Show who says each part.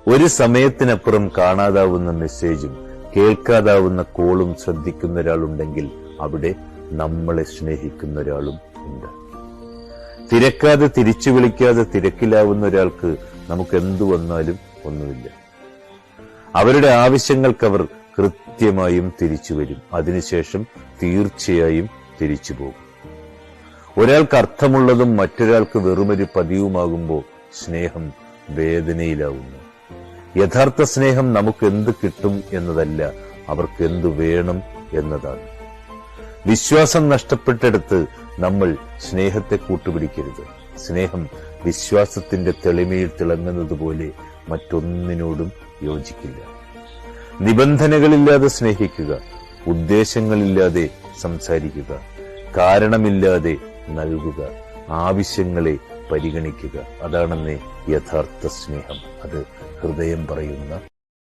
Speaker 1: ഒരു സമയത്തിനപ്പുറം കാണാതാവുന്ന മെസ്സേജും കേൾക്കാതാവുന്ന കോളും ശ്രദ്ധിക്കുന്ന ഒരാളുണ്ടെങ്കിൽ അവിടെ നമ്മളെ സ്നേഹിക്കുന്ന ഒരാളും ഉണ്ട്. തിരക്കാതെ തിരിച്ചു വിളിക്കാതെ തിരക്കിലാവുന്ന ഒരാൾക്ക് നമുക്ക് എന്തു വന്നാലും ഒന്നുമില്ല. അവരുടെ ആവശ്യങ്ങൾക്ക് അവർ കൃത്യമായും തിരിച്ചു വരും. അതിനുശേഷം തീർച്ചയായും തിരിച്ചു പോകും. ഒരാൾക്ക് അർത്ഥമുള്ളതും മറ്റൊരാൾക്ക് വെറുമൊരു പതിവുമാകുമ്പോൾ സ്നേഹം വേദനയിലാവുന്നു. യഥാർത്ഥ സ്നേഹം നമുക്ക് എന്ത് കിട്ടും എന്നതല്ല, അവർക്ക് എന്തു വേണം എന്നതാണ്. വിശ്വാസം നഷ്ടപ്പെട്ടെടുത്ത് നമ്മൾ സ്നേഹത്തെ കൂട്ടുപിടിക്കരുത്. സ്നേഹം വിശ്വാസത്തിന്റെ തെളിമയിൽ തിളങ്ങുന്നത് പോലെ മറ്റൊന്നിനോടും യോജിക്കില്ല. നിബന്ധനകളില്ലാതെ സ്നേഹിക്കുക, ഉദ്ദേശങ്ങളില്ലാതെ സംസാരിക്കുക, കാരണമില്ലാതെ നൽകുക, ആവശ്യങ്ങളെ പരിഗണിക്കുക. അതാണെന്നേ യഥാർത്ഥ സ്നേഹം. അത് ഹൃദയം പറയുന്ന